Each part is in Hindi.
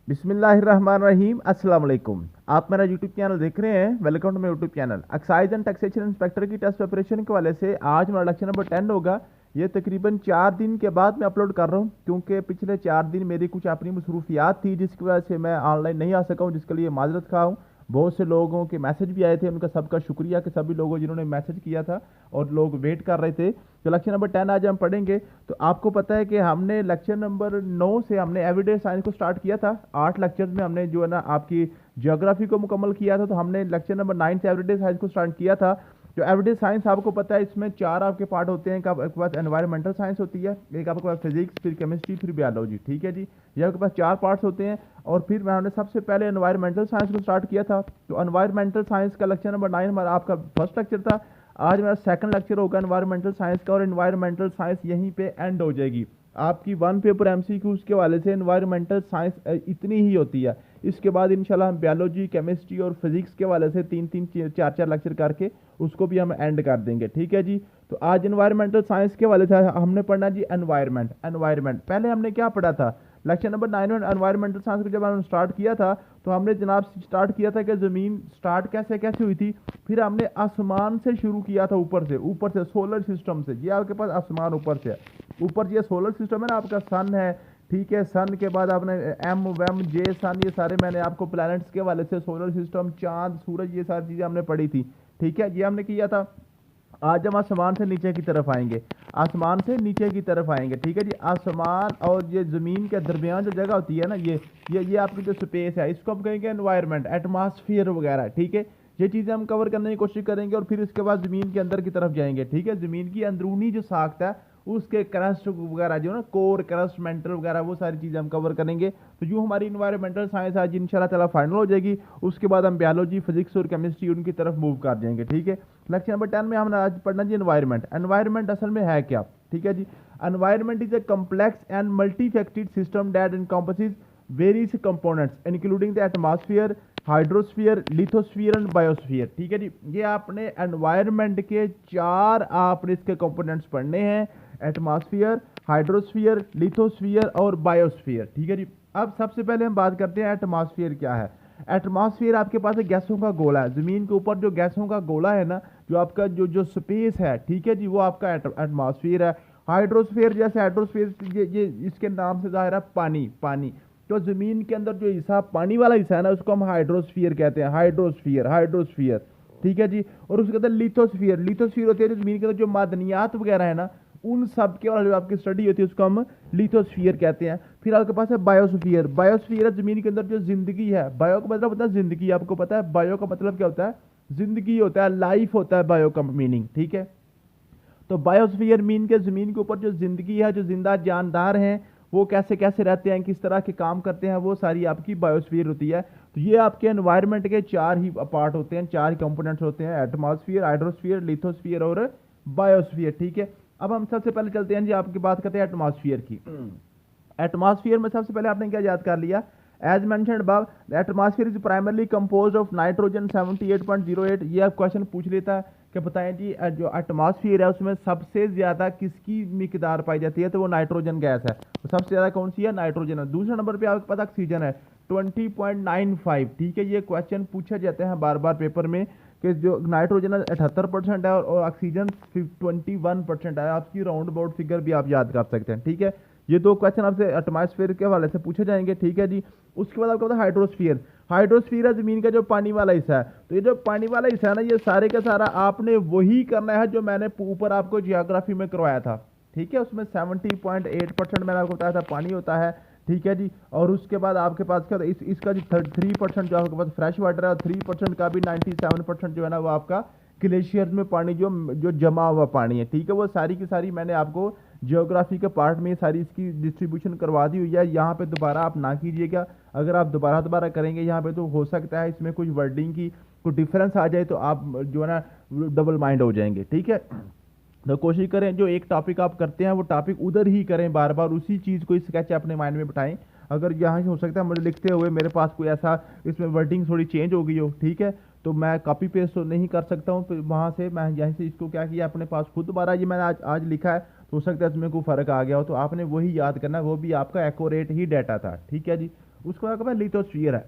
बिस्मिल्लाहिर्रहमानिर्रहीम। अस्सलाम वालेकुम। आप मेरा यूट्यूब चैनल देख रहे हैं। Welcome to my YouTube channel. Excise and taxation inspector की टेस्ट प्रिपरेशन के वाले से आज हमारा लेक्चर नंबर 10 होगा। ये तकरीबन 4 दिन के बाद मैं अपलोड कर रहा हूँ, क्योंकि पिछले 4 दिन मेरी कुछ अपनी मसरूफियात थी, जिसकी वजह से मैं ऑनलाइन नहीं आ सका हूँ, जिसके लिए माजरत खा हूँ। बहुत से लोगों के मैसेज भी आए थे, उनका सबका शुक्रिया कि सभी लोगों जिन्होंने मैसेज किया था और लोग वेट कर रहे थे। तो लेक्चर नंबर 10 आज हम पढ़ेंगे। तो आपको पता है कि हमने लेक्चर नंबर 9 से हमने एवरीडे साइंस को स्टार्ट किया था। 8 लेक्चर्स में हमने जो है ना आपकी ज्योग्राफी को मुकम्मल किया था। तो हमने लेक्चर नंबर 9 से एवरीडे साइंस को स्टार्ट किया था। जो एवरीडे साइंस आपको पता है, इसमें 4 आपके पार्ट होते हैं। आपके पास एनवायरमेंटल साइंस होती है, एक आपके पास फिजिक्स, फिर केमिस्ट्री, फिर बायोलॉजी। ठीक है जी, ये आपके पास 4 पार्ट्स होते हैं। और फिर मैंने सबसे पहले एनवायरमेंटल साइंस को स्टार्ट किया था। तो एनवायरमेंटल साइंस का लेक्चर नंबर 9 हमारा आपका फर्स्ट लेक्चर था। आज मेरा सेकंड लेक्चर होगा एनवायरमेंटल साइंस का, और एनवायरमेंटल साइंस यहीं पे एंड हो जाएगी। आपकी वन पेपर एमसीक्यूज के वाले से एनवायरमेंटल साइंस इतनी ही होती है। इसके बाद इंशाल्लाह हम बायोलॉजी, केमिस्ट्री और फिजिक्स के वाले से 3-3, 4-4 लेक्चर करके उसको भी हम एंड कर देंगे। ठीक है जी। तो आज एनवायरमेंटल साइंस के वाले से हमने पढ़ना जी एनवायरमेंट। एनवायरमेंट पहले हमने क्या पढ़ा था? लेक्चर नंबर 9 में एनवायरमेंटल साइंस को जब हमने स्टार्ट किया था, तो हमने जनाब स्टार्ट किया था कि ज़मीन स्टार्ट कैसे कैसे हुई थी। फिर हमने आसमान से शुरू किया था, ऊपर से सोलर सिस्टम से। ये आपके पास आसमान ऊपर से है, ऊपर ये सोलर सिस्टम है ना, आपका सन है। ठीक है, सन के बाद आपने एम वैम जे सन, ये सारे मैंने आपको प्लैनेट्स के वाले से, सोलर सिस्टम, चांद, सूरज, ये सारी चीज़ें हमने पढ़ी थी। ठीक है, ये हमने किया था। आज हम आसमान से नीचे की तरफ आएंगे, आसमान से नीचे की तरफ आएंगे। ठीक है जी। आसमान और ये ज़मीन के दरमियान जो जगह होती है ना, ये आपकी जो स्पेस है, इसको हम कहेंगे एनवायरनमेंट, एटमॉस्फेयर वगैरह। ठीक है, ये चीज़ें हम कवर करने की कोशिश करेंगे। और फिर इसके बाद ज़मीन के अंदर की तरफ जाएंगे। ठीक है, ज़मीन की अंदरूनी जो साख्त है, उसके क्रस्ट वगैरह जो ना, कोर, क्रस्ट, मेंटल वगैरह, वो सारी चीज़ें हम कवर करेंगे। तो यूँ हमारी इन्वायरमेंटल साइंस आज इंशाल्लाह ताला फाइनल हो जाएगी। उसके बाद हम बायोलॉजी, फिजिक्स और केमिस्ट्री उनकी तरफ मूव कर जाएंगे। ठीक है, लेक्चर नंबर 10 में हमने आज पढ़ना जी एनवायरनमेंट। एनवायरनमेंट असल में है क्या? ठीक है जी। Environment is a complex and multifaceted system that encompasses various components including the atmosphere, hydrosphere, lithosphere and biosphere. ठीक है जी। ये आपने एनवायरनमेंट के 4 आपने इसके कंपोनेंट्स पढ़ने हैं: एटमॉस्फेयर, हाइड्रोस्फीयर, लिथोस्फीयर और बायोस्फीयर। ठीक है जी। अब सबसे पहले हम बात करते हैं एटमॉस्फेयर क्या है। एटमॉस्फेयर आपके पास एक गैसों का गोला है। ज़मीन के ऊपर जो गैसों का गोला है ना, जो आपका जो जो स्पेस है, ठीक है जी, वो आपका एटमॉस्फेयर है। हाइड्रोस्फीयर, जैसे हाइड्रोस्फीयर ये इसके नाम से ज़ाहिर है पानी। पानी तो ज़मीन के अंदर जो हिस्सा पानी वाला हिस्सा है ना, उसको हम हाइड्रोस्फीयर कहते हैं। Hydrosphere, hydrosphere. ठीक है जी। और उसके अंदर लिथोस्फीयर, लिथोस्फीयर होती है जो ज़मीन के अंदर जो मादनियात वगैरह है ना, उन सब के और जो आपकी स्टडी होती है, उसको हम लिथोस्फीयर कहते हैं। फिर आपके पास है बायोस्फीयर। बायोस्फीयर है ज़मीन के अंदर जो जिंदगी है। बायो का मतलब होता है जिंदगी, आपको पता है बायो का मतलब क्या होता है? जिंदगी होता है, लाइफ होता है बायो का मीनिंग। ठीक है, तो बायोस्फीयर मीन के ज़मीन के ऊपर जो जिंदगी है, जो जिंदा जानदार हैं, वो कैसे कैसे रहते हैं, किस तरह के काम करते हैं, वो सारी आपकी बायोस्फीयर होती है। तो ये आपके एनवायरनमेंट के 4 ही पार्ट होते हैं, 4 ही कंपोनेंट्स होते हैं: एटमॉस्फेयर, हाइड्रोस्फीयर, लिथोस्फीयर और बायोस्फीयर। ठीक है, अब हम सबसे पहले चलते हैं जी, आपकी बात करते हैं एटमॉस्फेयर की। एटमॉस्फेयर में सबसे पहले आपने क्या याद कर लिया? As mentioned above, the atmosphere is primarily composed of nitrogen 78.08। ये आप क्वेश्चन पूछ लेता है कि बताएं जी जो एटमॉस्फेयर है उसमें सबसे ज्यादा किसकी मिकदार पाई जाती है? तो वो नाइट्रोजन गैस है। तो सबसे ज्यादा कौन सी है? नाइट्रोजन है। दूसरे नंबर पे आपके पास ऑक्सीजन है, 20.95। ठीक है, ये क्वेश्चन पूछा जाते हैं बार बार पेपर में कि जो नाइट्रोजन 78% है और ऑक्सीजन 21% है। आपकी राउंड अबाउट फिगर भी आप याद कर सकते हैं। ठीक है, ये 2 क्वेश्चन आपसे एटमॉस्फेयर के हवाले से पूछे जाएंगे। ठीक है जी। उसके बाद आपको पता है हाइड्रोस्फीयर। हाइड्रोस्फीयर है ज़मीन का जो पानी वाला हिस्सा है। तो ये जो पानी वाला हिस्सा है ना, ये सारे का सारा आपने वही करना है जो मैंने ऊपर आपको जियोग्राफी में करवाया था। ठीक है, उसमें 70.8% मैंने आपको बताया था पानी होता है। ठीक है जी। और उसके बाद आपके पास क्या, इसका जो 3% जो आपके पास फ्रेश वाटर है, और 3% का भी 97% जो है ना, वो आपका ग्लेशियर में पानी जो जो जमा हुआ पानी है। ठीक है, वो सारी की सारी मैंने आपको जियोग्राफी के पार्ट में सारी इसकी डिस्ट्रीब्यूशन करवा दी हुई है। यहाँ पे दोबारा आप ना कीजिएगा। अगर आप दोबारा दोबारा करेंगे यहाँ पे, तो हो सकता है इसमें कुछ वर्डिंग की कुछ डिफरेंस आ जाए, तो आप जो है ना डबल माइंड हो जाएंगे। ठीक है, तो कोशिश करें जो एक टॉपिक आप करते हैं वो टॉपिक उधर ही करें, बार बार उसी चीज़ को स्केच अपने माइंड में बिठाएं। अगर यहाँ से हो सकता है मुझे लिखते हुए मेरे पास कोई ऐसा इसमें वर्डिंग थोड़ी चेंज हो गई हो, ठीक है, तो मैं कॉपी पेस्ट तो नहीं कर सकता हूँ। फिर वहाँ से मैं यहीं से इसको क्या किया अपने पास खुद दोबारा, ये मैंने आज आज लिखा है, तो हो सकता है इसमें कोई फ़र्क आ गया हो, तो आपने वही याद करना है, वो भी आपका एक्यूरेट ही डाटा था। ठीक है जी। उसके बाद आपके पास लिथोस्फीयर है।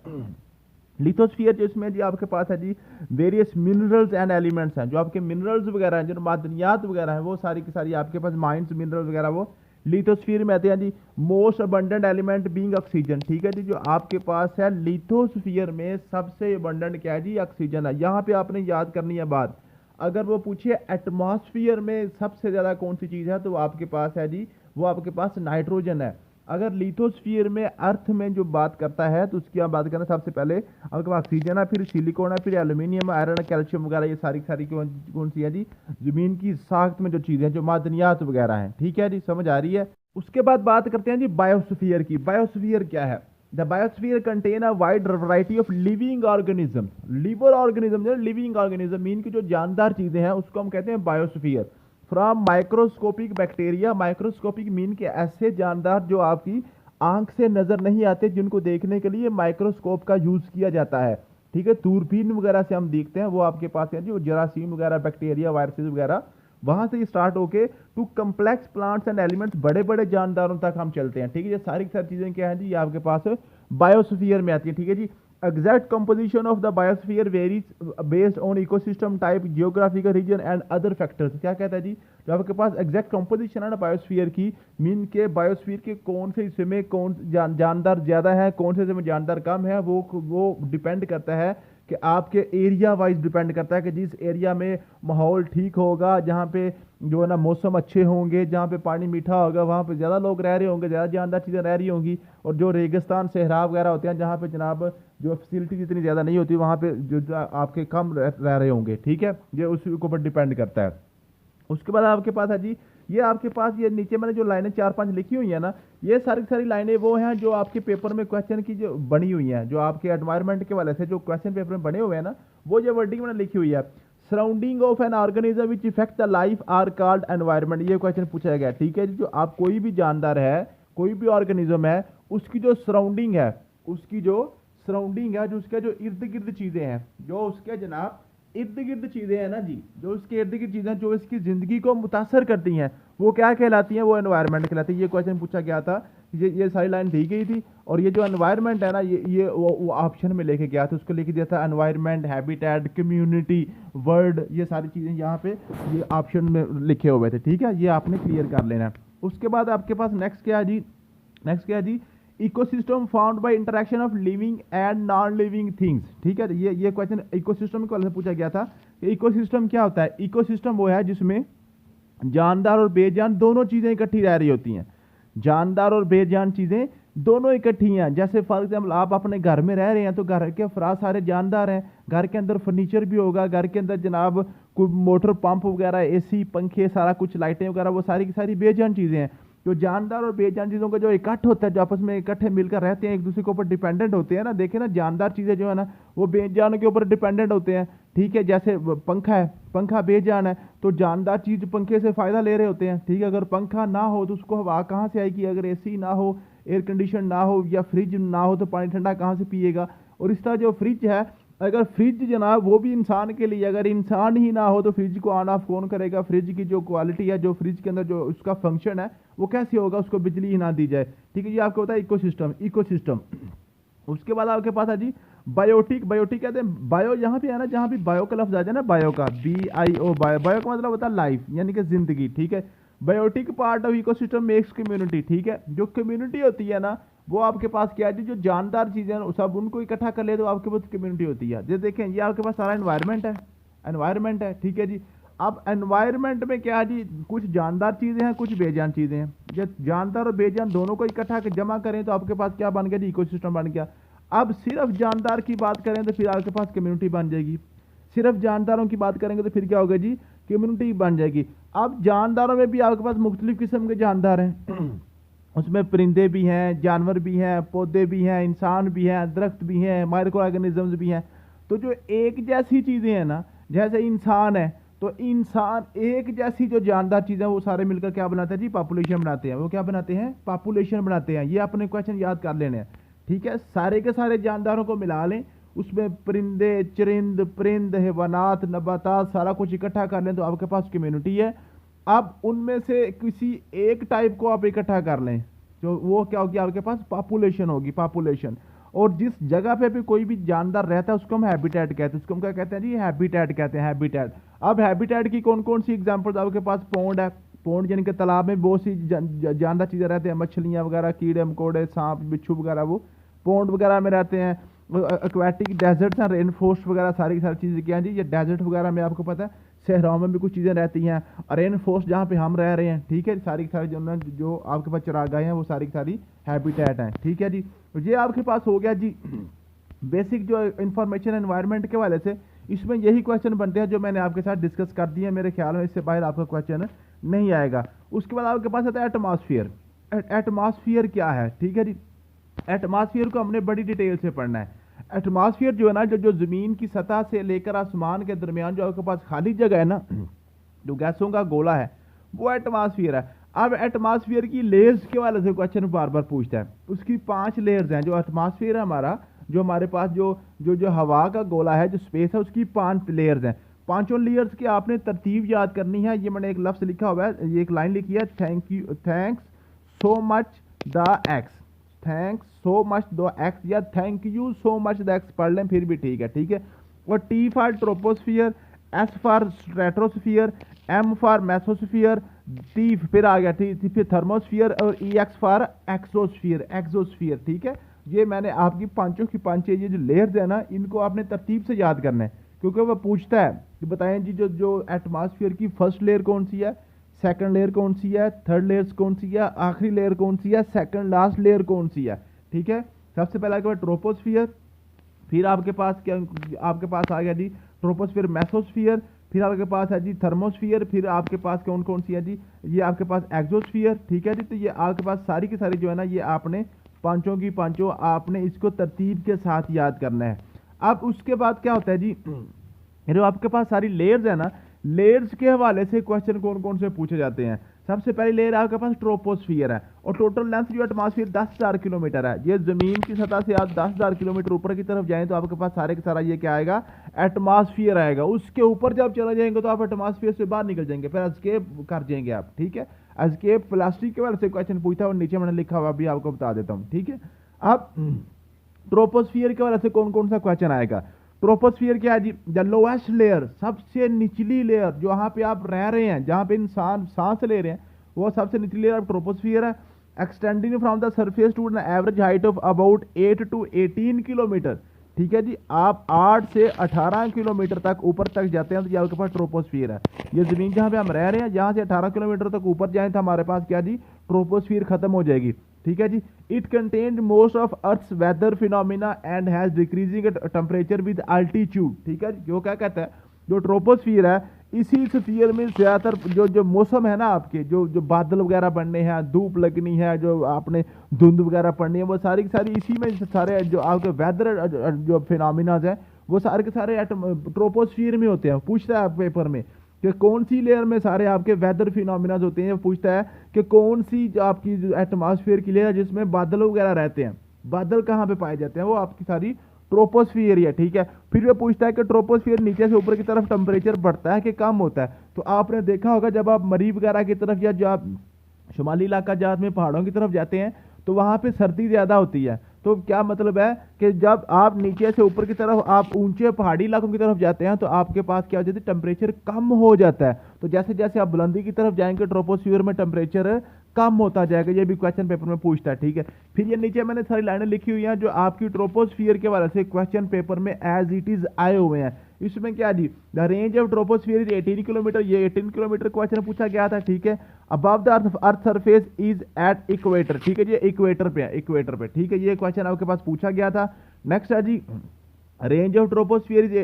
लिथोस्फीयर जिसमें जी आपके पास है जी वेरियस मिनरल्स एंड एलिमेंट्स हैं, जो आपके मिनरल्स वगैरह हैं, जो मादनियात वगैरह हैं, वो सारी की सारी आपके पास माइंस मिनरल्स वगैरह वो लिथोस्फीयर में आते हैं जी। Most abundant element being oxygen, ठीक है जी। जो आपके पास है लिथोस्फीयर में सबसे अबंडेंट क्या है जी, ऑक्सीजन है। यहाँ पे आपने याद करनी है बात, अगर वो पूछे एटमॉस्फेयर में सबसे ज्यादा कौन सी चीज है, तो आपके पास है जी वो आपके पास नाइट्रोजन है। अगर लिथोस्फीयर में अर्थ में जो बात करता है तो उसकी आप बात करें, सबसे पहले आपके पास ऑक्सीजन है, फिर सिलिकॉन है, फिर एल्यूमिनियम, आयरन, कैल्शियम वगैरह, ये सारी सारी कौन सी है जी, जमीन की साख्त में जो चीजें हैं, जो मादनियात वगैरह हैं, ठीक है जी, समझ आ रही है। उसके बाद बात करते हैं जी बायोस्फीयर की। बायोस्फीयर क्या है? The biosphere contain a wide variety of living organism. Liver organism जो लिविंग ऑर्गेनिज्म मीन की जो जानदार चीजें हैं उसको हम कहते हैं biosphere. From microscopic bacteria, microscopic mean के ऐसे जानदार जो आपकी आंख से नजर नहीं आते, जिनको देखने के लिए माइक्रोस्कोप का यूज किया जाता है, ठीक है। दूरबीन वगैरह से हम देखते हैं, वो आपके पास है जो जरासीम वगैरह, बैक्टीरिया, वायरसेस वगैरह, वहां से स्टार्ट होके to complex plants and elements, बड़े बड़े जानदारों तक हम चलते हैं, ठीक है। ये सारी चीजें क्या है जी, ये आपके पास बायोस्फीयर में आती है, ठीक है जी। Exact composition of the biosphere varies based on ecosystem type, geographical region and other factors. क्या कहता है जी, जो आपके पास एग्जैक्ट कंपोजिशन है ना बायोस्फीयर की, मीन के बायोस्फीयर के कौन से हिस्से में कौन जानदार ज्यादा है, कौन से हिस्से में जानदार कम है, वो डिपेंड करता है कि आपके एरिया वाइज डिपेंड करता है कि जिस एरिया में माहौल ठीक होगा, जहाँ पे जो है ना मौसम अच्छे होंगे, जहाँ पे पानी मीठा होगा, वहाँ पे ज़्यादा लोग रह रहे होंगे, ज़्यादा जानदार चीज़ें रह रही होंगी। और जो रेगिस्तान सहरा वगैरह होते हैं, जहाँ पे जनाब जो फैसिलिटीज इतनी ज़्यादा नहीं होती, वहाँ पे जो आपके कम रह रहे होंगे, ठीक है। ये उसके ऊपर डिपेंड करता है। उसके बाद आपके पास है जी, ये आपके पास ये नीचे मैंने जो लाइनें 4-5 लिखी हुई है ना, ये सारी सारी लाइनें वो हैं जो आपके पेपर में क्वेश्चन की जो बनी हुई हैं, जो आपके एनवायरनमेंट के वाले से जो क्वेश्चन पेपर में बने हुए हैं ना, वो ये वर्डिंग मैंने लिखी हुई है। Surrounding of an organism which effect the life are called environment, ये क्वेश्चन पूछा गया, ठीक है जी। जो आप कोई भी जानदार है, कोई भी ऑर्गेनिज्म है, उसकी जो सराउंडिंग है, उसकी जो सराउंडिंग है, जो उसके जो इर्द गिर्द चीजें हैं, जो उसके जनाब इर्द गिर्द चीजें हैं ना जी, जो उसके इर्द गिर्द चीजें जो इसकी जिंदगी को मुतासर करती हैं, वो क्या कहलाती हैं, वो एनवायरनमेंट कहलाती है। ये क्वेश्चन पूछा गया था, ये सारी लाइन दी गई थी। और ये जो एनवायरनमेंट है ना, ये वो ऑप्शन में लेके गया था, उसको लेके दिया था एनवायरनमेंट, हैबिटेट, कम्युनिटी, वर्ड, ये सारी चीजें यहाँ पे ये ऑप्शन में लिखे हुए थे, ठीक है। ये आपने क्लियर कर लेना है। उसके बाद आपके पास नेक्स्ट क्या है जी, ecosystem found by interaction of living and non living things, ठीक है। ये क्वेश्चन इकोसिस्टम के वाले से पूछा गया था कि इकोसिस्टम क्या होता है। इकोसिस्टम वो है जिसमें जानदार और बेजान दोनों चीजें इकट्ठी रह रही होती हैं। जानदार और बेजान चीजें दोनों इकट्ठी हैं। जैसे फॉर एग्जाम्पल आप अपने घर में रह रहे हैं, तो घर के अफराद सारे जानदार हैं, घर के अंदर फर्नीचर भी होगा, घर के अंदर जनाब कोई मोटर पंप वगैरह, एसी, पंखे, सारा कुछ, लाइटें वगैरह, वो सारी की सारी बेजान चीजें हैं। जो जानदार और बेजान चीजों का जो इकट्ठ होता है, जो आपस में इकट्ठे मिलकर रहते हैं, एक दूसरे के ऊपर डिपेंडेंट होते हैं ना। देखे ना, जानदार चीजें जो है ना, वो बेजान के ऊपर डिपेंडेंट होते हैं, ठीक है। जैसे पंखा है, पंखा बेजान है, तो जानदार चीज पंखे से फायदा ले रहे होते हैं, ठीक है। अगर पंखा ना हो तो उसको हवा कहाँ से आएगी, अगर एसी ना हो, एयर कंडीशन ना हो, या फ्रिज ना हो, तो पानी ठंडा कहाँ से पिएगा। और इस तरह जो फ्रिज है, अगर फ्रिज जनाब वो भी इंसान के लिए, अगर इंसान ही ना हो तो फ्रिज को ऑन ऑफ कौन करेगा। फ्रिज की जो क्वालिटी है, जो फ्रिज के अंदर जो उसका फंक्शन है, वो कैसे होगा, उसको बिजली ही ना दी जाए, ठीक है। ये आपको होता है इकोसिस्टम। उसके बाद आपके पास है जी बायोटिक। बायोटिक कहते हैं, बायो यहाँ पे है ना, जहाँ भी बायो का लफ्ज आ जाए ना, बायो का BIO, बायो का मतलब होता है लाइफ, यानी कि जिंदगी, ठीक है। Biotic part of ecosystem makes community, ठीक है। जो कम्युनिटी होती है ना, वो आपके पास क्या है, जो जानदार चीजें हैं सब उनको इकट्ठा कर ले तो आपके पास कम्युनिटी होती है। जैसे देखें, ये आपके पास सारा एनवायरनमेंट है, ठीक है जी। अब एनवायरनमेंट में क्या है जी, कुछ जानदार चीजें हैं, कुछ बेजान चीजें हैं। जब जानदार और बेजान दोनों को इकट्ठा जमा करें तो आपके पास क्या बन गया जी, इकोसिस्टम बन गया। अब सिर्फ जानदार की बात करें तो फिर आपके पास कम्युनिटी बन जाएगी। सिर्फ जानदारों की बात करेंगे तो फिर क्या होगा जी, कम्युनिटी बन जाएगी। अब जानदारों में भी आपके पास मुख्तलिफ किस्म के जानदार हैं उसमें परिंदे भी हैं, जानवर भी हैं, पौधे भी हैं, इंसान भी हैं, दरख्त भी हैं, माइक्रो ऑर्गेनिजम्स भी हैं। तो जो एक जैसी चीज़ें हैं ना, जैसे इंसान है, तो इंसान एक जैसी जो जानदार चीज़ें वो सारे मिलकर क्या बनाते हैं जी, पॉपुलेशन बनाते हैं। वो क्या बनाते हैं, पॉपुलेशन बनाते हैं। ये अपने क्वेश्चन याद कर लेने हैं, ठीक है। सारे के सारे जानदारों को मिला लें, उसमें परिंदे, चरिंद, परिंद, हैवानात, नबातात, सारा कुछ इकट्ठा कर लें तो आपके पास कम्युनिटी है। अब उनमें से किसी एक टाइप को आप इकट्ठा कर लें, तो वो क्या होगी, आपके पास पॉपुलेशन होगी, पॉपुलेशन। और जिस जगह पे भी कोई भी जानदार रहता है उसको हम हैबिटेट कहते हैं, उसको हम क्या कहते हैं जी, हैबिटेट कहते हैं, हैबिटेट। अब हैबिटेट की कौन कौन सी एग्जांपल्स, आपके पास पोंड है, पोंड यानी कि तालाब में बहुत सी जानदार चीज़ें रहते हैं, मछलियाँ वगैरह, कीड़े मकोड़े, सांप बिच्छू वगैरह, वो पोंड वगैरह में रहते हैं। एक्वेटिक डेजर्ट्स हैं, रेन फॉरेस्ट वगैरह, सारी सारी चीज़ें क्या हैं जी, ये डेजर्ट वगैरह में आपको पता है सहराओं में भी कुछ चीज़ें रहती हैं, और रेन फॉरेस्ट जहाँ पे हम रह रहे हैं, ठीक है, सारी सारी जो आपके पास चरागाहें हैं वो सारी सारी हैबिटेट हैं, ठीक है जी। तो ये आपके पास हो गया जी बेसिक जो इंफॉर्मेशन एनवायरनमेंट के वाले से। इसमें यही क्वेश्चन बनते हैं जो मैंने आपके साथ डिस्कस कर दिए, मेरे ख्याल में इससे बाहर आपका क्वेश्चन नहीं आएगा। उसके बाद आपके पास आता है एटमॉस्फेयर। एटमॉस्फेयर क्या है, ठीक है जी। एटमॉस्फेयर को हमने बड़ी डिटेल से पढ़ना है। एटमॉस्फेयर जो है ना, जो ज़मीन की सतह से लेकर आसमान के दरमियान जो आपके पास खाली जगह है ना, जो गैसों का गोला है, वो एटमॉस्फेयर है। अब एटमॉस्फेयर की लेयर्स के वाले से क्वेश्चन बार बार पूछता है। उसकी 5 लेयर्स हैं। जो एटमॉस्फेयर है हमारा, जो हमारे पास जो हवा का गोला है, जो स्पेस है, उसकी 5 लेयर्स हैं। पांचों लेयर्स की आपने तरतीब याद करनी है। ये मैंने एक लफ्ज़ लिखा हुआ है, ये एक लाइन लिखी है, thank you, thanks so much the X, thanks so much the X, या thank you so much the X पढ़ लें फिर भी ठीक है, ठीक है। और T for troposphere, S for stratosphere, M for mesosphere, T फिर आ गया टी फिर थर्मोस्फियर, और E X for exosphere, exosphere, ठीक है। ये मैंने आपकी पांचों की पांचें ये जो लेयर्स है ना, इनको आपने तरतीब से याद करना है, क्योंकि वो पूछता है कि बताएं जी जो एटमॉस्फेयर की फर्स्ट लेयर कौन सी है, सेकंड लेयर कौन सी है, थर्ड लेयर कौन सी है, आखिरी लेयर कौन सी है, सेकंड लास्ट लेयर कौन सी है, ठीक है। सबसे पहले आपके पास ट्रोपोस्फियर, फिर आपके पास क्या, आपके पास आ गया जी ट्रोपोस्फियर, मेसोस्फियर, फिर आपके पास है जी थर्मोस्फियर, फिर आपके पास कौन कौन सी है जी, ये आपके पास एक्सोस्फियर, ठीक है जी। तो ये आपके पास सारी की सारी जो है ना, ये आपने पांचों की पांचों आपने इसको तरतीब के साथ याद करना है। अब उसके बाद क्या होता है जी, जो आपके पास सारी लेयर्स है ना, लेयर्स के हवाले से क्वेश्चन कौन कौन से पूछे जाते हैं। सबसे पहली लेयर आपके पास ट्रोपोस्फियर है, और टोटल लेंथ जो एटमॉस्फेयर 10,000 किलोमीटर है। ये जमीन की सतह से आप 10,000 किलोमीटर ऊपर की तरफ जाएं तो आपके पास सारे का सारा ये क्या आएगा, एटमॉस्फेयर आएगा। उसके ऊपर जब चले जाएंगे तो आप एटमॉस्फेयर से बाहर निकल जाएंगे, फिर एस्केप कर जाएंगे आप, ठीक है। एस्केप प्लास्टिक के वाले से क्वेश्चन पूछा, और नीचे मैंने लिखा हुआ भी आपको बता देता हूँ, ठीक है। अब ट्रोपोस्फियर के वाले से कौन कौन सा क्वेश्चन आएगा। ट्रोपोस्फियर क्या है जी, द लोएस्ट लेयर, सबसे निचली लेयर, जहाँ पे आप रह रहे हैं, जहाँ पे इंसान सांस ले रहे हैं, वो सबसे निचली लेयर ऑफ ट्रोपोस्फियर है। Extending from the surface to an average height of about 8 to 18 kilometre, ठीक है जी। आप 8 से 18 किलोमीटर तक ऊपर तक जाते हैं तो ये आपके पास ट्रोपोस्फियर है। ये जमीन जहाँ पे हम रह रहे हैं, जहाँ से 18 किलोमीटर तक ऊपर जाए तो हमारे पास क्या जी, ट्रोपोस्फियर खत्म हो जाएगी, ठीक है जी। It contained most of earth's weather phenomena and has decreasing temperature with altitude, ठीक है। जो क्या कहता है, जो ट्रोपोस्फियर है, इसी स्फीयर में ज़्यादातर जो मौसम है ना, आपके जो बादल वगैरह बनने हैं, धूप लगनी है, जो आपने धुंध वगैरह पड़नी है, वो सारी की सारी इसी में सारे जो आपके वेदर जो फिनोमिनाज हैं, वो सारे के सारे ट्रोपोस्फियर में होते हैं। पूछता है पेपर में कि कौन सी लेयर में सारे आपके वेदर फिनोमिनाज होते हैं। पूछता है कि कौन सी जो आपकी एटमॉस्फेयर की लेयर है जिसमें बादल वगैरह रहते हैं, बादल कहाँ पे पाए जाते हैं, वो आपकी सारी ट्रोपोस्फियर है, ठीक है। फिर वो पूछता है कि ट्रोपोस्फियर नीचे से ऊपर की तरफ टेम्परेचर बढ़ता है कि कम होता है। तो आपने देखा होगा जब आप मरीब वगैरह की तरफ या जो आप शुमाली इलाका जहाँ में पहाड़ों की तरफ जाते हैं तो वहाँ पे सर्दी ज़्यादा होती है। तो क्या मतलब है कि जब आप नीचे से ऊपर की तरफ, आप ऊंचे पहाड़ी इलाकों की तरफ जाते हैं तो आपके पास क्या हो जाता है, टेम्परेचर कम हो जाता है। तो जैसे जैसे आप बुलंदी की तरफ जाएंगे ट्रोपोस्फियर में टेम्परेचर कम होता जाएगा। ये भी क्वेश्चन पेपर में पूछता है, ठीक है। फिर ये नीचे मैंने सारी लाइनें लिखी हुई हैं जो आपकी ट्रोपोस्फियर के वाले से क्वेश्चन पेपर में एज इट इज आए हुए हैं। इसमें क्या जी, the range of troposphere is 18 kilometre, ये 18 किलोमीटर क्वेश्चन पूछा गया था, ठीक है। Above the earth surface is at equator, ठीक है जी, इक्वेटर पे है, इक्वेटर पे, ठीक है। ये क्वेश्चन आपके पास पूछा गया था। नेक्स्ट है जी, range of troposphere is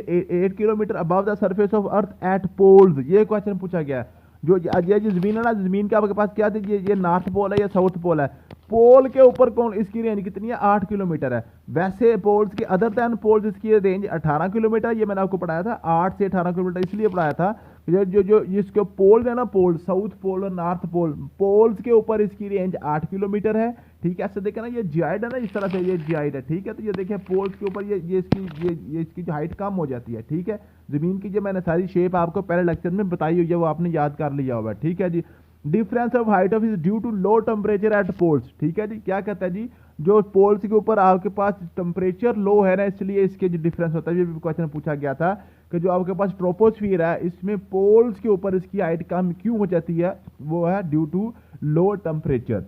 8 kilometre above the surface of earth at poles, ये क्वेश्चन पूछा गया है। जो जमीन है ना, जमीन के आपके पास क्या थी, ये नॉर्थ पोल है या साउथ पोल है, पोल के ऊपर कौन, इसकी रेंज कितनी है, 8 किलोमीटर है। वैसे पोल्स की अदर दैन पोल्स इसकी रेंज 18 किलोमीटर, ये मैंने आपको पढ़ाया था। 8 से 18 किलोमीटर इसलिए पढ़ाया था जो इसके पोल है ना, पोल साउथ पोल और नॉर्थ पोल, पोल्स के ऊपर इसकी रेंज 8 किलोमीटर है, ठीक है। ऐसे देखें ना, ये जियाइड है ना, इस तरह से ये जियाइड है, ठीक है। तो ये देखिए पोल्स के ऊपर ये इसकी जो हाइट कम हो जाती है, ठीक है। जमीन की जो मैंने सारी शेप आपको पहले लेक्चर में बताई हुई है वो आपने याद कर लिया होगा, ठीक है जी। Difference of height of is due to low temperature at poles. ठीक है जी, क्या कहता है जी, जो पोल्स के ऊपर आपके पास टेम्परेचर लो है ना, इसलिए इसके जो डिफरेंस होता है, ये भी क्वेश्चन पूछा गया था कि जो आपके पास ट्रोपोस्फियर है इसमें पोल्स के ऊपर इसकी हाइट कम क्यों हो जाती है, वो है ड्यू टू लो टेम्परेचर।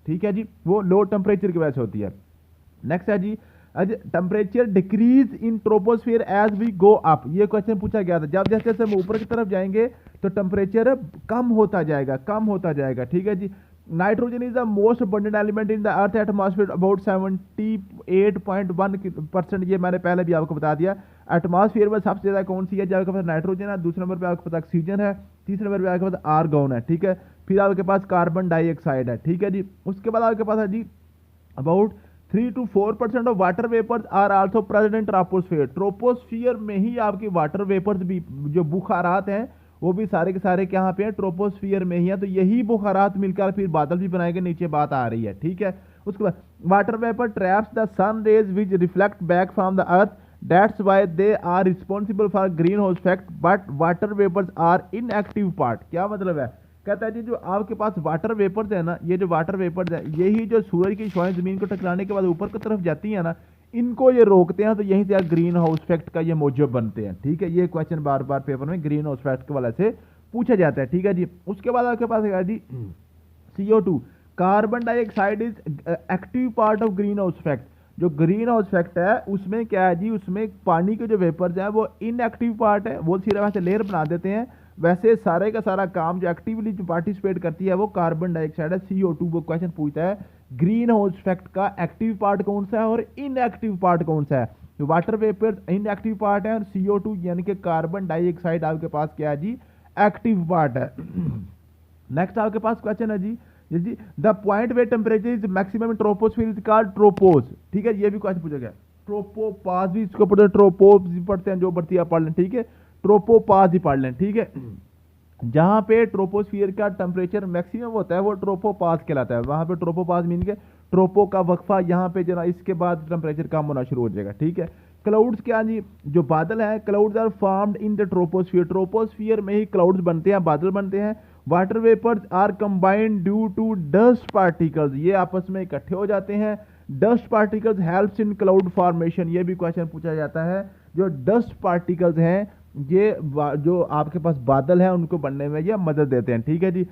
ठीक है जी, वो लो टेम्परेचर की वजह से होती है। नेक्स्ट है जी, temperature decrease in troposphere as we go up. ये क्वेश्चन पूछा गया था, जब जैसे जैसे हम ऊपर की तरफ जाएंगे तो टेम्परेचर कम होता जाएगा, कम होता जाएगा। ठीक है जी, nitrogen is the most abundant element in the earth atmosphere about 78.1%। ये मैंने पहले भी आपको बता दिया। एटमॉस्फेयर में सबसे ज्यादा कौन सी है, जब आपके पास नाइट्रोजन है, दूसरे नंबर पे आपके पास ऑक्सीजन है, तीसरे नंबर पे आपके पास आर्गन है। ठीक है, फिर आपके पास कार्बन डाइऑक्साइड है। ठीक है जी, उसके बाद आपके पास है जी about 3 to 4% of water vapours are also present in troposphere. Troposphere में ही आपकी वाटर वेपर्स भी, जो बुखारात हैं, वो भी सारे के सारे कहाँ पे हैं, ट्रोपोस्फियर में ही है। तो यही बुखारात मिलकर फिर बादल भी बनाएंगे, नीचे बात आ रही है। ठीक है, उसके बाद water vapour traps the sun rays which reflect back from the earth, that's why they are responsible for green house effect, but water vapours are inactive part. क्या मतलब है, कहता है जी जो आपके पास वाटर वेपर्स है ना, ये जो वाटर वेपर्स है, यही जो सूरज की शुआएं जमीन को टकराने के बाद ऊपर की तरफ जाती है ना, इनको ये रोकते हैं, तो यहीं से ग्रीन हाउस इफेक्ट का ये मौजूद बनते हैं। ठीक है, ये क्वेश्चन बार बार पेपर में ग्रीन हाउस इफेक्ट के वाले से पूछा जाता है। ठीक है जी, उसके बाद आपके पास है जी CO2, carbon dioxide is active part of green house effect. जो ग्रीन हाउस इफेक्ट है उसमें क्या है जी, उसमें पानी के जो वेपर्स हैं वो इनएक्टिव पार्ट है, वो सिर्फ ऐसे लेयर बना देते हैं। वैसे सारे का सारा काम जो एक्टिवली जो पार्टिसिपेट करती है वो कार्बन डाइऑक्साइड है, CO2। वो क्वेश्चन पूछता है ग्रीन हाउस इफेक्ट का एक्टिव पार्ट कौन सा है और इनएक्टिव पार्ट कौन सा है। जो वाटर वेपर इनएक्टिव पार्ट है और CO2 यानी कि कार्बन डाइऑक्साइड आपके पास क्या है जी, एक्टिव पार्ट है। नेक्स्ट आपके पास क्वेश्चन है जी the point way temperature is maximum troposphere is called tropopause. ठीक है, ये भी क्वेश्चन पूछा गया। ट्रोपोपाज भी इसको पढ़ते हैं, ट्रोपोज भी पढ़ते हैं, जो बढ़ती है पढ़ लें। ठीक है, ट्रोपोपाज ही पढ़ लें। ठीक है, जहां पे ट्रोपोस्फियर का टेम्परेचर मैक्सिमम होता है वो ट्रोपोपाज कहलाता है। वहां पे ट्रोपोपाज मीन के ट्रोपो का वक्फा, यहाँ पे जना इसके बाद टेम्परेचर कम होना शुरू हो जाएगा। ठीक है, क्लाउड्स क्या जी, जो बादल है, clouds are formed in the troposphere. Troposphere में ही क्लाउड्स बनते हैं, बादल बनते हैं। Water vapours are combined due to dust particles, ये आपस में इकट्ठे हो जाते हैं। Dust particles helps in cloud formation, ये भी क्वेश्चन पूछा जाता है। जो डस्ट पार्टिकल्स हैं ये जो आपके पास बादल हैं उनको बनने में ये मदद देते हैं। ठीक है जी,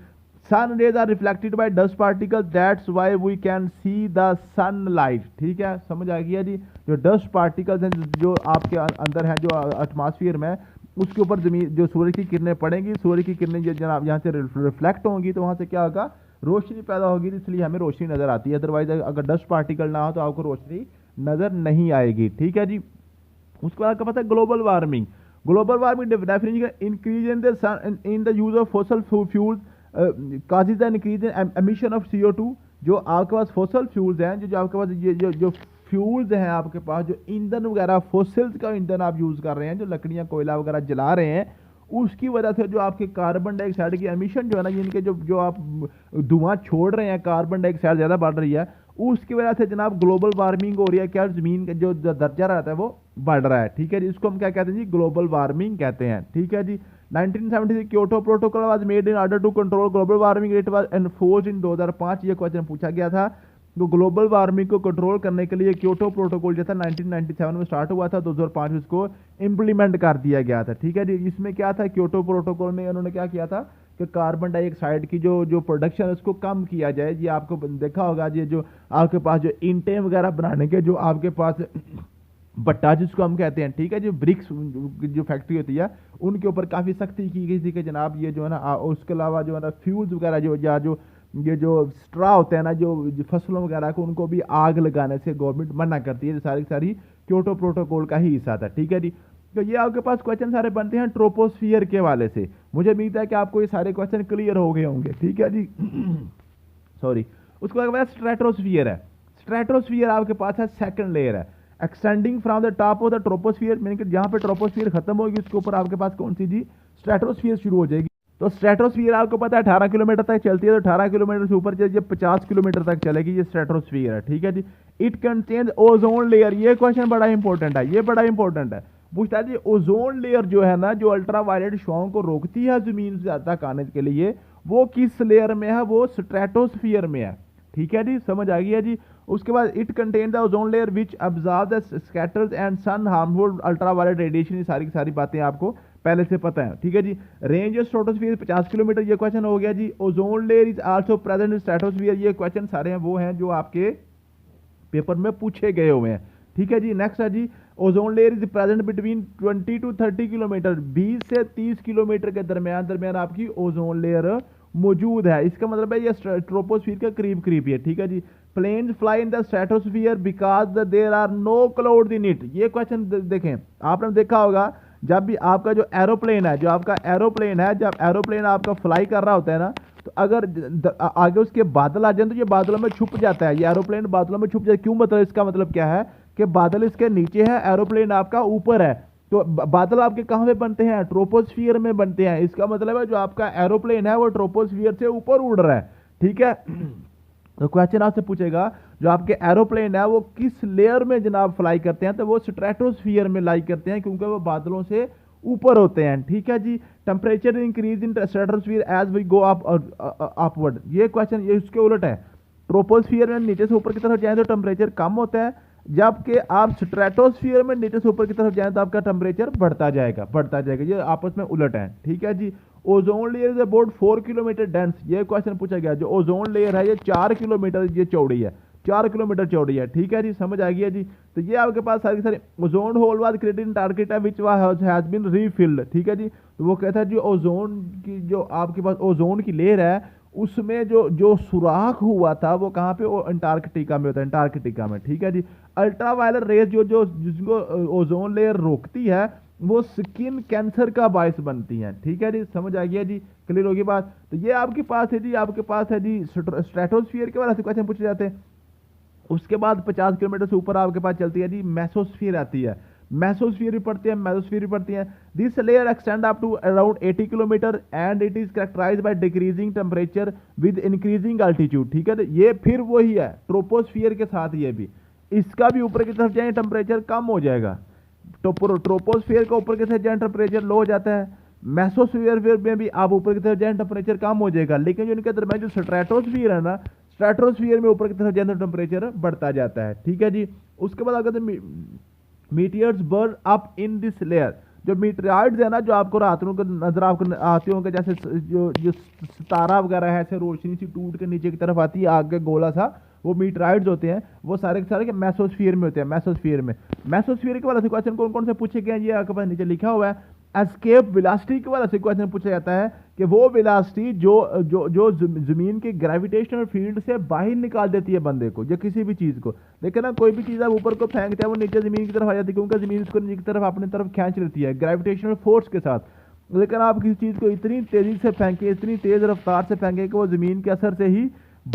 sun rays are reflected by dust particles, that's why we can see the sunlight. ठीक है, समझ आ गया जी। जो डस्ट पार्टिकल्स हैं जो आपके अंदर हैं, जो एटमॉस्फेयर में, उसके ऊपर जमीन जो सूरज की किरणें पड़ेंगी, सूरज की किरणें जनाब यहाँ से रिफ्लेक्ट होंगी, तो वहाँ से क्या होगा, रोशनी पैदा होगी, इसलिए हमें रोशनी नजर आती है। अदरवाइज अगर डस्ट पार्टिकल ना हो तो आपको रोशनी नजर नहीं आएगी। ठीक है जी, उसके बाद आपको पता है global warming. Global warming definition, increase in the sun in the use of fossil fuels causes the increase in emission of CO2। जो आपके पास फॉसिल फ्यूल्स हैं, जो आपके पास ये जो फ्यूल्स हैं आपके पास, जो ईंधन वगैरह फोसिल्स का ईंधन आप यूज कर रहे हैं, जो लकड़ियां कोयला वगैरह जला रहे हैं, उसकी वजह से जो आपके कार्बन डाइऑक्साइड की एमिशन जो है ना, इनके जो आप धुआं छोड़ रहे हैं, कार्बन डाइऑक्साइड ज्यादा बढ़ रही है, उसकी वजह से जनाब ग्लोबल वार्मिंग हो रही है। क्या, जमीन का जो दर्जा रहता है वो बढ़ रहा है। ठीक है जी, इसको हम क्या कहते हैं जी, ग्लोबल वार्मिंग कहते हैं। ठीक है जी, 1976 Kyoto protocol was made in order to control global warming, it was enforced in 2005। ये क्वेश्चन पूछा गया था। तो ग्लोबल वार्मिंग को कंट्रोल करने के लिए क्योटो प्रोटोकॉल जो था 1997 में स्टार्ट हुआ था, 2005 में इसको इंप्लीमेंट कर दिया गया था। ठीक है जी, इसमें क्या था, क्योटो प्रोटोकॉल में उन्होंने क्या किया था कि कार्बन डाइऑक्साइड की जो प्रोडक्शन है उसको कम किया जाए। ये आपको देखा होगा, ये जो आपके पास जो ईंटें वगैरह बनाने के जो आपके पास भट्टा जिसको हम कहते हैं, ठीक है, जो ब्रिक्स जो फैक्ट्री होती है उनके ऊपर काफ़ी सख्ती की गई थी कि जनाब ये जो है ना, उसके अलावा जो है ना फ्यूल्स वगैरह जो या जो ये जो स्ट्रा होते हैं ना, जो फसलों वगैरह को, उनको भी आग लगाने से गवर्नमेंट मना करती है। सारी सारी क्योटो प्रोटोकॉल का ही हिस्सा था। ठीक है जी, तो ये आपके पास क्वेश्चन सारे बनते हैं ट्रोपोस्फियर के वाले से। मुझे उम्मीद है कि आपको ये सारे क्वेश्चन क्लियर हो गए होंगे। ठीक है जी सॉरी, उसके बाद स्ट्रेटोस्फियर है। स्ट्रेटोस्फियर आपके पास है सेकंड लेयर है, extending from the top of the troposphere, mean कि जहां पे ट्रोपोस्फियर खत्म होगी उसके ऊपर आपके पास कौन सी जी, स्ट्रेटोस्फियर शुरू हो जाएगी। तो स्ट्रेटोस्फियर आपको पता है 18 किलोमीटर तक चलती है, तो 18 किलोमीटर से ऊपर चलिए 50 किलोमीटर तक चलेगी, ये स्ट्रेटोस्फियर है। ठीक है जी, इट कंटेन्स ओजोन लेयर। ये क्वेश्चन बड़ा इंपॉर्टेंट है, ये बड़ा इंपॉर्टेंट है। पूछता है जी ओजोन लेयर जो है ना, जो अल्ट्रा वायलेट शुआओं को रोकती है जमीन से तक आने के लिए, वो किस लेयर में है? वो स्ट्रेटोस्फियर में है। ठीक है जी, समझ आ गया जी। उसके बाद it contain the ozone layer which absorb the scatters and sun harmful ultra violet radiation. ये सारी की सारी बातें आपको पहले से पता है। ठीक है जी। रेंज ऑफ स्ट्रेटोस्फियर 50 किलोमीटर, ये क्वेश्चन हो गया जी। Ozone layer is also present in stratosphere, ये क्वेश्चन सारे हैं वो हैं जो आपके पेपर में पूछे गए हुए हैं। ठीक है जी। नेक्स्ट है जी ozone layer is present between 20 to 30 kilometre, 20 से 30 किलोमीटर के दरमियान आपकी ओजोन लेयर मौजूद है। इसका मतलब है ये ट्रोपोस्फीयर के करीब करीब है। ठीक है जी। Planes fly in the stratosphere because there are no cloud in it. ये क्वेश्चन देखें, आपने देखा होगा जब भी आपका जो एरोप्लेन है, जब एरोप्लेन आपका फ्लाई कर रहा होता है ना, तो अगर आगे उसके बादल आ जाए तो ये बादलों में छुप जाता है, ये एरोप्लेन बादलों में छुप जाता है। क्यों? मतलब इसका मतलब क्या है कि बादल इसके नीचे है, एरोप्लेन आपका ऊपर है। तो बादल आपके कहां पे बनते हैं? ट्रोपोस्फियर में बनते हैं। इसका मतलब है जो आपका एरोप्लेन है वो ट्रोपोस्फियर से ऊपर उड़ रहा है। ठीक है। तो क्वेश्चन आपसे पूछेगा जो आपके एरोप्लेन है वो किस लेयर में जनाब फ्लाई करते हैं, तो वो स्ट्रेटोस्फियर में लाई करते हैं क्योंकि वो बादलों से ऊपर होते हैं। ठीक है जी। Temperature increase in stratosphere as we go up upward, ये क्वेश्चन ये उसके उलट है। ट्रोपोस्फियर में नीचे से ऊपर की तरफ जाए तो टेम्परेचर कम होता है, जबकि आप स्ट्रेटोस्फियर में नीचे से ऊपर की तरफ जाए तो आपका टेम्परेचर बढ़ता जाएगा। ये आपस में उलट है। ठीक है जी। Ozone layer is about 4 kilometre dense, ये क्वेश्चन पूछा गया। जो ओजोन लेयर है ये 4 किलोमीटर ये चौड़ी है, 4 किलोमीटर चौड़ी है। ठीक है जी, समझ आ गया जी। तो ये आपके पास सारे सारे ozone hole was created in Antarctica which has been refilled. ठीक है जी। तो वो कहता है जी ओजोन की जो आपके पास ओजोन की लेयर है उसमें जो जो सुराख हुआ था वो कहाँ पे? वो अंटार्कटिका में होता है, अंटार्कटिका में। ठीक है जी। अल्ट्रावायलेट रेज जो जो जिसको ओजोन लेयर रोकती है वो स्किन कैंसर का बायस बनती हैं। ठीक है जी, समझ आ गया जी, क्लियर होगी बात। तो ये आपके पास है जी, स्ट्रेटोस्फियर के बारे में क्वेश्चन पूछे जाते हैं। उसके बाद 50 किलोमीटर से ऊपर आपके पास चलती है जी मेसोस्फीयर आती है, मेसोस्फीयर भी पड़ती है, मेसोस्फीयर भी पड़ती है। This layer extend up to around 80 kilometre and it is characterised by decreasing temperature with increasing altitude. ठीक है, ये फिर वही है ट्रोपोस्फियर के साथ, ये भी इसका भी ऊपर की तरफ जाए टेंपरेचर कम हो जाएगा। तो ट्रोपोस्फियर का ऊपर की तरफ जाए टेंपरेचर लो हो जाता है, मेसोस्फियर में भी आप ऊपर की तरफ जाए टेंपरेचर कम हो जाएगा। लेकिन जो इनके दरमियान जो स्ट्रेटोस्फियर है ना, स्ट्रेटोस्फियर में ऊपर की तरफ जाए तो टेंपरेचर बढ़ता जाता है। ठीक है जी। उसके बाद अगर मीटियर्स burn up in this layer, जो मीटराइड्स है ना, जो आपको रात को नजर आपको आते होंगे, जैसे जो जो सितारा वगैरह है, ऐसे रोशनी सी टूट के नीचे की तरफ आती है आग का गोला सा, वो मीटराइड्स होते हैं, वो सारे के सारे मेसोस्फियर में होते हैं। मेसोस्फियर के वाले से क्वेश्चन कौन कौन से पूछे गए हैं, ये आपके पास नीचे लिखा हुआ है। एस्केप वेलोसिटी के वाले से क्वेश्चन पूछा जाता है कि वो वेलोसिटी जो जो जो जमीन के ग्रेविटेशनल फील्ड से बाहर निकाल देती है बंदे को या किसी भी चीज को। लेकिन ना कोई भी चीज आप ऊपर को फेंकते हैं वो नीचे जमीन की तरफ आ जाती है, क्योंकि जमीन उसको नीचे की तरफ अपनी तरफ खींच लेती है ग्रेविटेशनल फोर्स के साथ। लेकिन आप किसी चीज को इतनी तेजी से फेंके, इतनी तेज रफ्तार से फेंके कि वो जमीन के असर से ही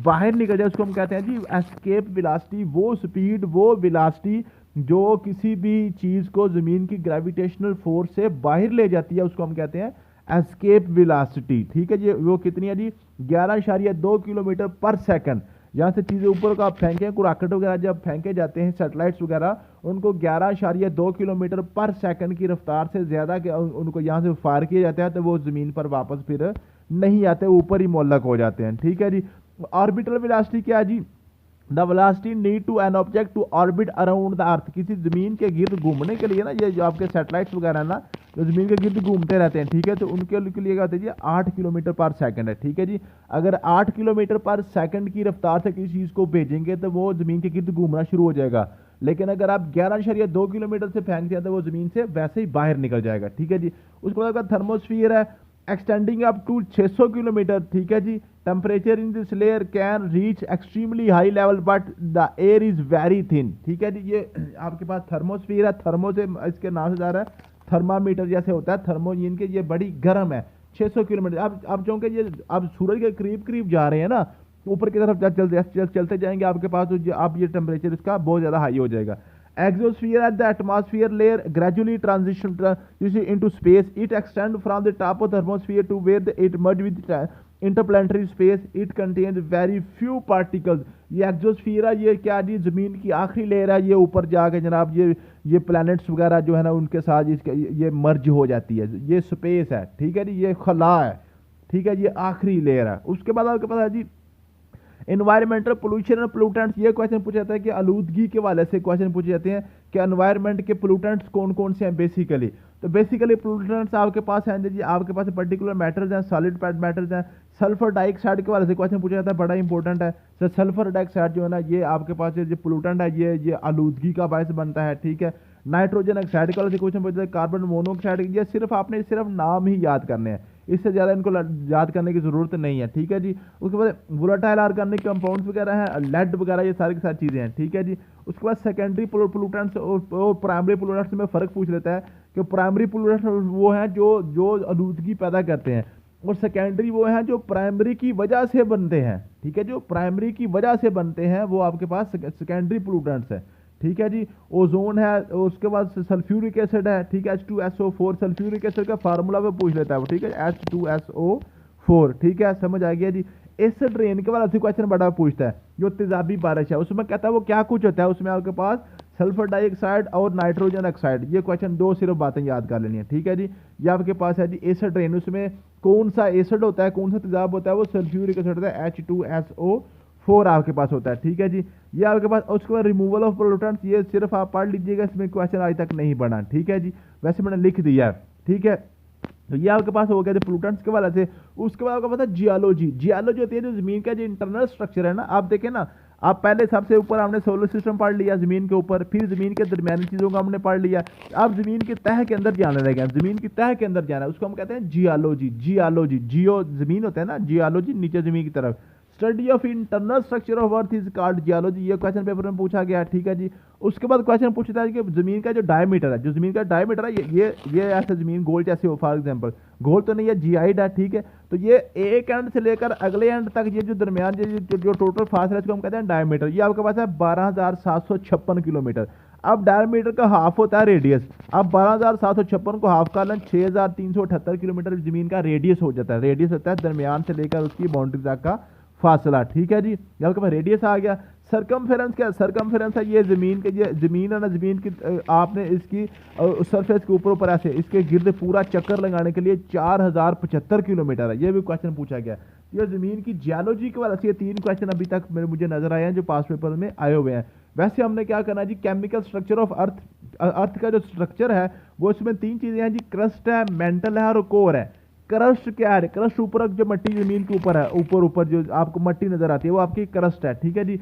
बाहर निकल जाए, उसको हम कहते हैं जी एस्केप वेलोसिटी। वो स्पीड, वो वेलोसिटी जो किसी भी चीज को जमीन की ग्रेविटेशनल फोर्स से बाहर ले जाती है, उसको हम कहते हैं एस्केप वेलोसिटी। ठीक है जी। वो कितनी है जी? 11.2 किलोमीटर पर सेकंड। जहां से चीजें ऊपर को आप फेंके, रॉकेट वगैरह जब फेंके जाते हैं, सैटेलाइट्स वगैरह, उनको 11.2 किलोमीटर पर सेकंड की रफ्तार से ज्यादा उनको यहां से फायर किया जाता है, तो वो जमीन पर वापस फिर नहीं आते, ऊपर ही मोलक हो जाते हैं। ठीक है जी। ऑर्बिटल वेलोसिटी क्या है जी? The velocity need to an object to orbit around the earth, किसी जमीन के गिर्द घूमने के लिए ना, ये जो आपके सैटेलाइट्स वगैरह ना जो जमीन के गिर्द घूमते रहते हैं, ठीक है, तो उनके लिए क्या होता है जी? 8 किलोमीटर पर सेकंड है। ठीक है जी। अगर 8 किलोमीटर पर सेकंड की रफ्तार से किसी चीज को भेजेंगे तो वो जमीन के गिर्द घूमना शुरू हो जाएगा। लेकिन अगर आप 11.2 किलोमीटर से फेंकते हैं तो वो जमीन से वैसे ही बाहर निकल जाएगा। ठीक है जी। उसके बाद थर्मोस्फीयर है, एक्सटेंडिंग अप टू 600 किलोमीटर। ठीक है जी। Temperature in this layer can reach extremely high level but the air is very thin. ठीक है जी। ये आपके पास थर्मोस्फीयर है, थर्मो से इसके नाम से जा रहा है, थर्मामीटर जैसे होता है, थर्मो इनके, ये बड़ी गर्म है। 600 किलोमीटर। अब चूंकि ये अब सूरज के करीब करीब जा रहे हैं ना, ऊपर की तरफ चलते जाएंगे आपके पास, तो अब ये टेम्परेचर इसका बहुत ज्यादा हाई हो जाएगा। Exosphere at the atmosphere layer gradually transition into space. It extends from the top of the thermosphere to where it merges with interplanetary space, it contains very few particles. ये एक्सोस्फीयर है, ये क्या जी, जमीन की आखिरी लेयर है, ये ऊपर जाके जनाब ये प्लैनेट्स वगैरह जो है ना उनके साथ इसके ये मर्ज हो जाती है, ये स्पेस है, ठीक है जी, ये खला है, ठीक है, ये आखिरी लेयर है। उसके बाद आपके पास है जी एनवायरमेंटल पोल्यूशन और पोल्यूटेंट्स। ये क्वेश्चन पूछा जाता है कि आलूदगी के वाले से क्वेश्चन पूछे जाते हैं कि एनवायरमेंट के पोल्यूटेंट्स कौन कौन से हैं बेसिकली। तो बेसिकली पोल्यूटेंट्स आपके पास हैं जी, आपके पास पर्टिकुलर मैटर्स हैं, सॉलिड मैटर्स हैं। सल्फर डाइऑक्साइड के वाले से क्वेश्चन पूछा जाता है, बड़ा इंपॉर्टेंट है। तो सल्फर डाइऑक्साइड जो है ना ये आपके पास जो पोल्यूटेंट है, ये आलूदगी का बायस बनता है, ठीक है। नाइट्रोजन ऑक्साइड का वाले से क्वेश्चन पूछा जाता है, कार्बन मोनोऑक्साइड। ये सिर्फ आपने सिर्फ नाम ही याद करने हैं, इससे ज़्यादा इनको याद करने की ज़रूरत नहीं है, ठीक है जी। उसके बाद वोलेटाइल ऑर्गेनिक कंपाउंड्स वगैरह हैं, लेड वगैरह, ये सारी की सारी चीज़ें हैं, ठीक है जी। उसके बाद सेकेंडरी पोल्यूटेंट्स और प्राइमरी पोल्यूटेंट्स में फ़र्क पूछ लेता है कि प्राइमरी पोल्यूटेंट्स वो हैं जो आलूदगी पैदा करते हैं, और सेकेंडरी वो हैं जो प्राइमरी की वजह से बनते हैं, ठीक है। जो प्राइमरी की वजह से बनते हैं वो आपके पास सेकेंडरी पोल्यूटेंट्स है, ठीक है जी। ओजोन है, उसके बाद सल्फ्यूरिक एसिड है, ठीक है, H2SO4। सल्फ्यूरिक एसिड का फार्मूला पे पूछ लेता है वो, ठीक है, H2SO4, ठीक है, समझ आ गया जी। एसिड रेन के बाद क्वेश्चन बड़ा पूछता है, जो तेजाबी बारिश है, उसमें कहता है वो क्या कुछ होता है, उसमें आपके पास सल्फर डाइऑक्साइड और नाइट्रोजन ऑक्साइड। ये क्वेश्चन दो सिर्फ बातें याद कर लेनी है, ठीक है जी। ये आपके पास है जी एसिड रेन, उसमें कौन सा एसिड होता है, कौन सा तेजाब होता है, वो सल्फ्यूरिक एसिड होता है, H2SO4 आपके पास होता है, ठीक है जी। ये आपके पास, उसके बाद रिमूवल ऑफ पोल्यूटेंट्स, ये सिर्फ आप पढ़ लीजिएगा, इसमें क्वेश्चन आज तक नहीं बना, ठीक है जी, वैसे मैंने लिख दिया है, ठीक है। तो ये आपके पास हो गया जो पोल्यूटेंट्स के वाले से। उसके बाद आपको पता है जियोलॉजी। जियोलॉजी होती है जो जमीन का जो इंटरनल स्ट्रक्चर है ना, आप देखें ना, आप पहले सबसे ऊपर हमने सोलर सिस्टम पढ़ लिया जमीन के ऊपर, फिर जमीन के दरमियानी चीजों को हमने पढ़ लिया, अब जमीन की तह के अंदर जाने लगे, जमीन की तह के अंदर जाना है, उसको हम कहते हैं जियोलॉजी। जियोलॉजी, जियो जमीन होता है ना, जियोलॉजी नीचे जमीन की तरफ। Study of internal structure of earth is called geology. ये क्वेश्चन पेपर में पूछा गया, ठीक है जी। उसके बाद क्वेश्चन पूछता है कि जमीन का जो डायमीटर है, जो जमीन का डायमीटर है, ये ऐसे जमीन गोल जैसे हो, फॉर एग्जांपल गोल तो नहीं है, जियाइड है, ठीक है। तो ये एक एंड से लेकर अगले एंड तक ये जो दरमियान जो टोटल फासला है इसको हम कहते हैं डायमीटर। ये आपके पास है 12,756 किलोमीटर। अब डायमीटर का हाफ होता है रेडियस। अब 12,756 को हाफ कर लें, 6,378 किलोमीटर जमीन का रेडियस हो जाता है। रेडियस होता है दरमियान से लेकर उसकी बाउंड्री तक का फासला, ठीक है जी। आपके पास रेडियस आ गया। सरकमफेरेंस क्या, सरकमफेरेंस है ये जमीन के, ये जमीन है ना, जमीन की आपने इसकी सरफेस के ऊपर ऊपर ऐसे इसके गिर्द पूरा चक्कर लगाने के लिए 4,075 किलोमीटर है। ये भी क्वेश्चन पूछा गया। ये जमीन की जियोलॉजी के वाले से ये 3 क्वेश्चन अभी तक मुझे नजर आए हैं जो पास पेपर में आए हुए हैं। वैसे हमने क्या करना है जी, केमिकल स्ट्रक्चर ऑफ अर्थ, अर्थ का जो स्ट्रक्चर है वो इसमें 3 चीजें हैं जी, क्रस्ट है, मेंटल है और कोर है। क्रस्ट क्या है, क्रस्ट ऊपर जो मट्टी जमीन के ऊपर है, ऊपर ऊपर जो आपको मट्टी नजर आती है वो आपकी क्रस्ट है, ठीक है जी।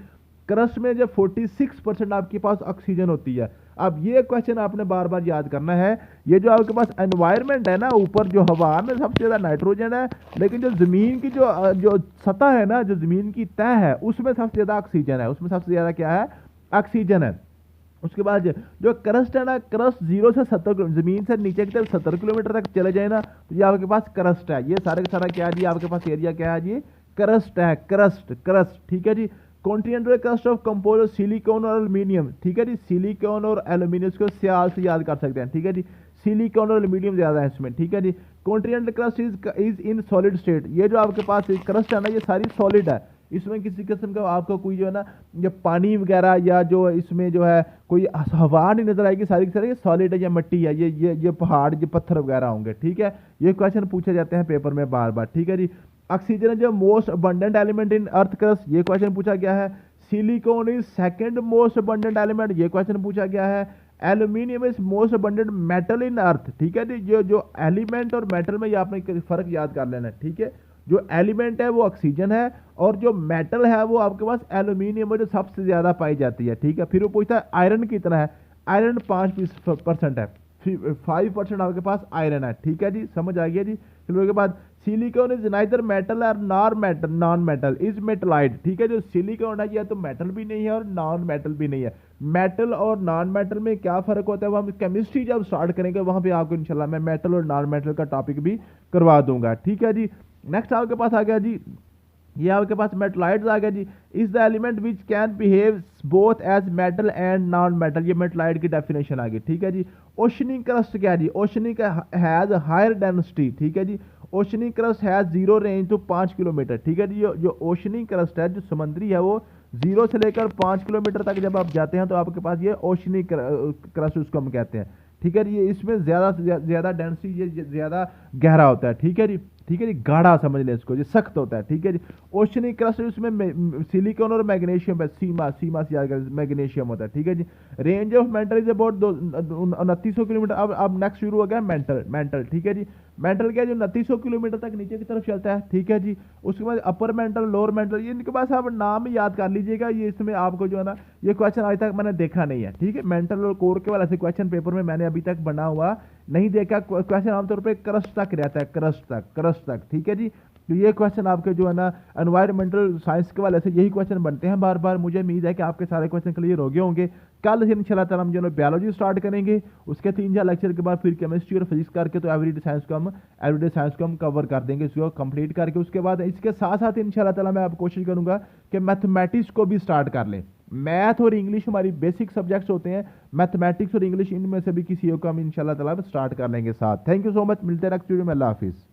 क्रस्ट में जब 46% आपके पास ऑक्सीजन होती है। अब ये क्वेश्चन आपने बार बार याद करना है। ये जो आपके पास एनवायरनमेंट है ना, ऊपर जो हवा में सबसे ज्यादा नाइट्रोजन है, लेकिन जो जमीन की जो सतह है ना, जो जमीन की तह है, उसमें सबसे ज्यादा ऑक्सीजन है, उसमें सबसे ज्यादा क्या है, ऑक्सीजन है। उसके बाद जो क्रस्ट है ना, क्रस्ट 0 से 70 जमीन से नीचे की तरफ 70 किलोमीटर तक चले जाए ना, तो ये आपके पास क्रस्ट है। ये सारे का सारा क्या है जी, आपके पास एरिया क्या है जी, क्रस्ट है, क्रस्ट क्रस्ट, ठीक है जी। Continental crust of compose silicon और एल्यूमिनियम, ठीक है जी। सिलिकॉन और एल्यूमिनियम को सियाल से याद कर सकते हैं, ठीक है जी। सिलिकॉन और एल्यूमिनियम ज्यादा है इसमें, ठीक है जी। Continental crust is in solid state. ये जो आपके पास क्रस्ट है ना, ये सारी सॉलिड है, इसमें किसी किस्म का आपको कोई जो है ना, ये पानी वगैरह या जो इसमें जो है कोई हवा नहीं नजर आएगी, सारी की सारी सॉलिड है या मिट्टी है, ये पहाड़, ये पत्थर वगैरह होंगे, ठीक है। ये क्वेश्चन पूछे जाते हैं पेपर में बार बार, ठीक है जी। ऑक्सीजन जो most abundant element in earth crust, ये क्वेश्चन पूछा गया है। Silicon is second most abundant element, ये क्वेश्चन पूछा गया है। Aluminium is most abundant metal in earth, ठीक है जी। जो एलिमेंट और मेटल में ये आपने फर्क याद कर लेना है, ठीक है। जो एलिमेंट है वो ऑक्सीजन है, और जो मेटल है वो आपके पास एल्यूमिनियम है, जो सबसे ज्यादा पाई जाती है, ठीक है। फिर वो पूछता है आयरन कितना है, आयरन 5% है, 5% आपके पास आयरन है, ठीक है जी, समझ आ गया जी। फिर उसके बाद सिलिकॉन इज नाइदर मेटल और नॉन मेटल इज मेटलाइड, ठीक है। जो सिलिकॉन है ये तो मेटल भी नहीं है और नॉन मेटल भी नहीं है। मेटल और नॉन मेटल में क्या फर्क होता है वो हम केमिस्ट्री जब स्टार्ट करेंगे वहां पे आपको इंशाल्लाह मैं मेटल और नॉन मेटल का टॉपिक भी करवा दूंगा, ठीक है जी। नेक्स्ट आपके पास आ गया जी, ये आपके पास मेटलाइड्स आ गया जी। Is the element which can behave both as metal and non metal, ये मेटलाइड की डेफिनेशन आ गई, ठीक है जी। ओशनिक क्रस्ट क्या है जी, ओशनिक हैज हायर डेंसिटी, ठीक है जी। ओशनिक क्रस्ट है जीरो रेंज टू 5 किलोमीटर। ठीक है जी, जो ओशनिक क्रस्ट है, जो समुद्री है, वो 0 से लेकर 5 किलोमीटर तक जब आप जाते हैं तो आपके पास ये ओशनिक क्रस्ट उसको हम कहते हैं। ठीक है जी, ये इसमें ज़्यादा से ज़्यादा डेंसिटी, ये ज़्यादा गहरा होता है। ठीक है जी, ठीक है जी, गाढ़ा समझ लें इसको, ये सख्त होता है। ठीक है जी, ओशनिक क्रस्ट उसमें सिलिकॉन और मैग्नीशियम है, सीमा से याद करें, मैग्नीशियम होता है। ठीक है जी, range of mantle is about 2900 kilometre. अब नेक्स्ट शुरू हो गया मेंटल। ठीक है जी, मेंटल क्या है, जो 2900 किलोमीटर तक नीचे की तरफ चलता है। ठीक है जी, उसके बाद अपर मेंटल, लोअर मेंटल, ये इनके पास आप नाम ही याद कर लीजिएगा। ये इसमें आपको जो है ना, ये क्वेश्चन आज तक मैंने देखा नहीं है। ठीक है, मेंटल और कोर के वाले से क्वेश्चन पेपर में मैंने अभी तक बना हुआ नहीं देखा। क्वेश्चन आमतौर पर क्रस्ट तक रहता है, क्रस्ट तक। ठीक है जी, तो ये क्वेश्चन आपके जो है ना एनवायरमेंटल साइंस के वाले से यही क्वेश्चन बनते हैं बार बार। मुझे उम्मीद है कि आपके सारे क्वेश्चन क्लियर हो गए होंगे। कल से इंशाल्लाह ताला हम जो है बायोलॉजी स्टार्ट करेंगे, उसके 3-4 लेक्चर के बाद फिर केमिस्ट्री और फिजिक्स करके तो एवरीडे साइंस को हम कवर कर देंगे, इसको कंप्लीट करके। उसके बाद इसके साथ साथ इंशाल्लाह ताला मैं आप कोशिश करूंगा कि मैथमेटिक्स को भी स्टार्ट कर लें। मैथ और इंग्लिश हमारी बेसिक सब्जेक्ट्स होते हैं, मैथमेटिक्स और इंग्लिश इनमें से भी किसी को हम इंशाल्लाह ताला स्टार्ट कर लेंगे साथ। थैंक यू सो मच, मिलते हैं नेक्स्ट वीडियो में। अल्लाह हाफिज़।